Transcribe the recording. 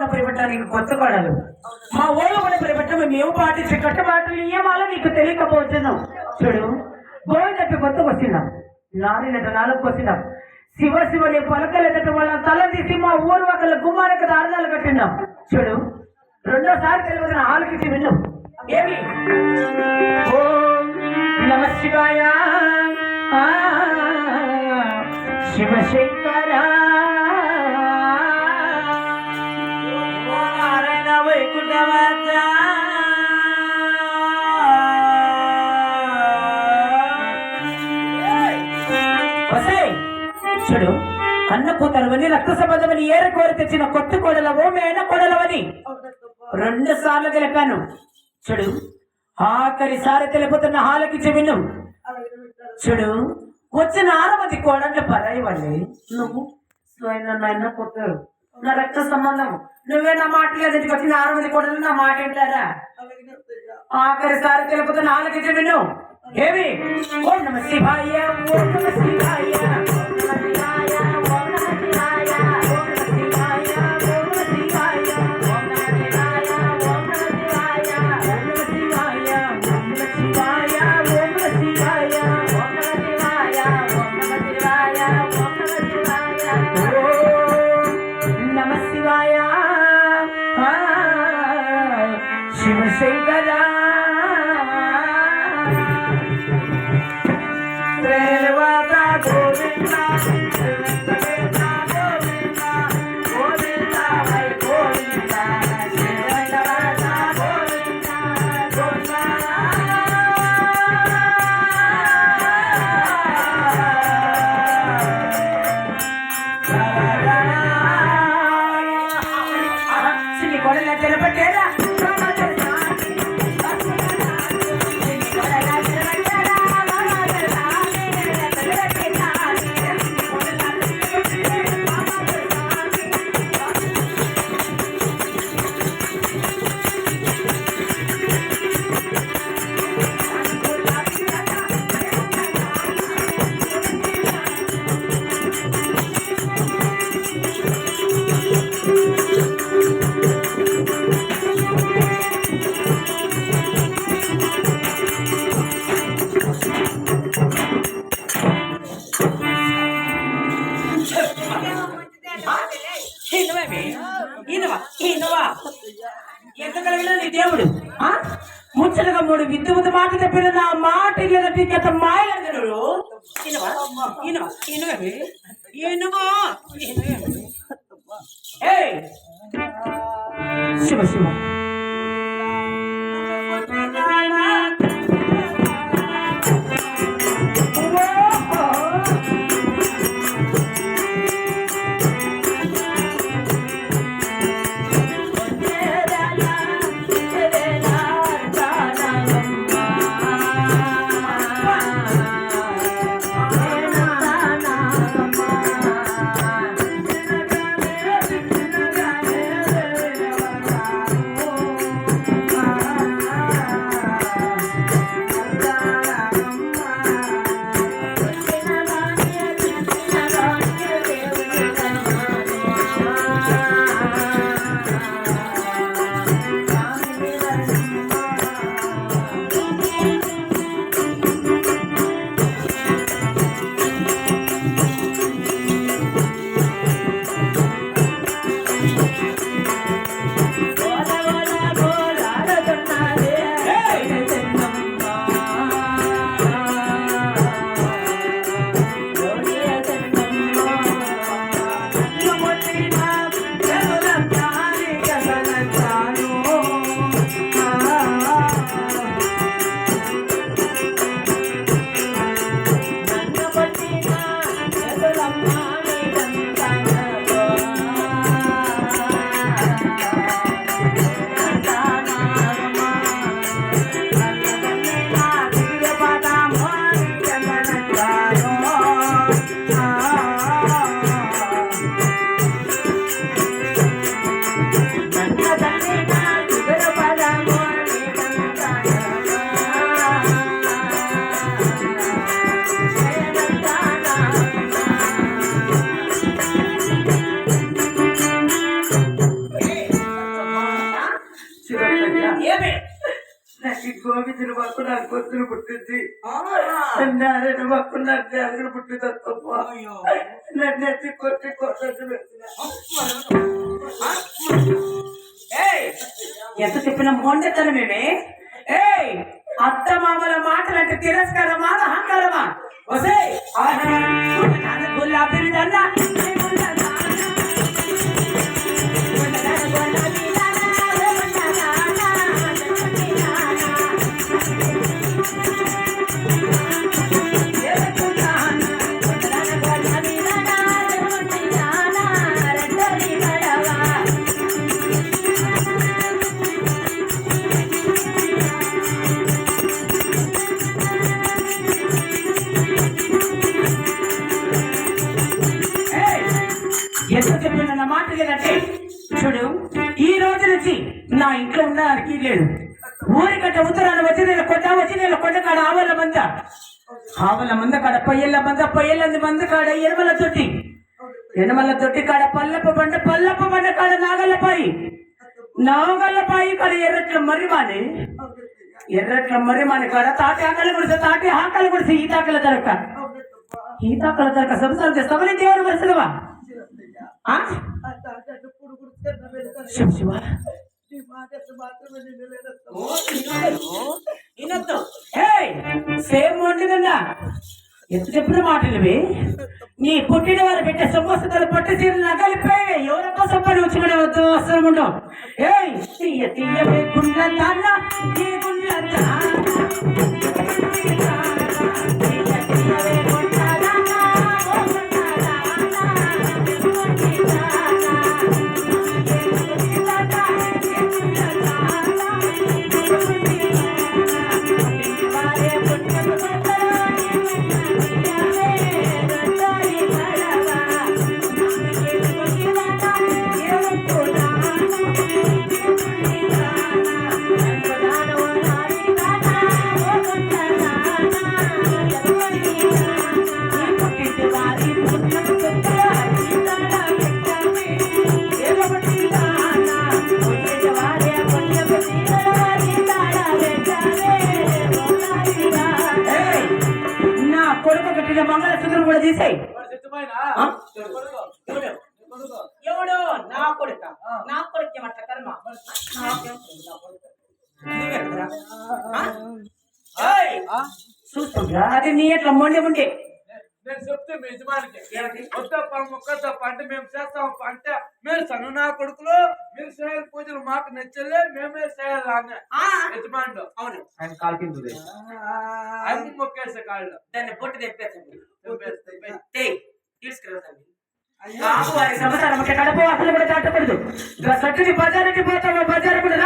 ఉన్న పరిపెట్టడానికి కొత్త కోడలు మా ఊళ్ళో ఉన్న పరిపెట్టడం మేము పాటించే కట్టుబాట్లు నియమాలు నీకు తెలియకపోవచ్చును. చూడు గోవిందకి కొత్తకు వచ్చినాం, నారినట నాలుగు వచ్చినాం, శివ శివని పలకలేదట వాళ్ళ తల తీసి మా ఊరు ఒకళ్ళ గుమ్మానికి దారుణాలు కట్టినాం. చూడు రెండోసారి తెలియదు ఆలకించి విన్ను. ఏమి ఓం నమ శివాయ శివశంకర నారాయణ వైకుంఠవాస చూడు అన్న కూతలవని రక్త సంబంధమని ఏర కోరి తెచ్చిన కొత్త కోడలవో మేన కోడలవని 2 సార్లు తెలిపాను. చూడు ఆఖరిసారి తెలిపోతున్న హాలకి విను. చూడు వచ్చిన 6 మంది కోడళ్ళు పరాయి వాళ్ళే, నువ్వు స్వయం కొత్తారు నా రక్త సంబంధం, నువ్వే నా మాట లేదంటే వచ్చిన 6 మంది కోడలు నా మాట ఏంటారా? ఆఖరిసారి తెలిపోతున్న హాలకి విను. ఏమి ఓం నమ శివాయ ఓం నమ శివాయ శివశంకరా ఎంత కలిగిన నీ దేవుడు ముచ్చటగా 3 విద్యుత్ మాట చెప్పిన నా మాట గత మాయలు శివ శివ ఏమి నాకు గోవిందుని పక్కు నాకు కొద్దులు పుట్టింది నారాయణ పక్కు నాకు దేవతలు పుట్టింది నన్ను ఎత్తి కొట్టి కొట్టి ఎంత చెప్పిన మొండెతనమేమే అత్త మామల మాటలంటే తిరస్కారమా అహంకారమా వసే గులాబీ దన్నా ఎంత చెప్పిన నా మాట లేదంటే చూడు, ఈ రోజు నుంచి నా ఇంట్లో ఉండడానికి లేదు. ఊరికట్ట ఉత్తరాలు వచ్చి నేను కొండ కాడ ఆవల మంద కాడ పొయ్యల మంద కాడ ఎనమల తొట్టి కాడ పల్లప్ప బండ కాడ నాగల్లపాయి కాడ ఎర్రట్ల మర్రిమాని కాడ తాటి ఆకలి గుడిసి ఈతాకల దొరక సంసారం చేస్తావని దేవుడు వరుసలువా సేమ్ వండుదన్నా ఎంత చెప్పిన మాటలువి నీ పుట్టిన వారు పెట్టే సమోసాలు పట్టు చీరలు నగలిపోయి ఎవరప్ప సొప్పని వచ్చుకునే వద్దు అవసరం ఉండవు. తీయవే గుండ్ల దాన్న ఈ గుండ్ల మంగళసూత్రం కూడా తీసాయి. ఎవడు నా కొడుక ఏమంట కర్మ చూస్తుంటా అది నీ ఎట్లా మొండి ఉండే నేను చెప్తే మీ యజమానికి మొక్క పంట మేము చేస్తాం పంట మీరు సను నా కొడుకులు మీరు చేయాలి పూజలు మాకు నచ్చలే మేమే చేయాలి యజమానుడు. అవును ఆయన కాలు కింద ఆయన మొక్కేసే కాళ్ళు దాన్ని పొట్టు తెప్పేసి తీసుకురాదండి. సంవత్సరం కడప అసలు కూడా దాటకూడదు. బజారుకి పోతాము బజారు కూడా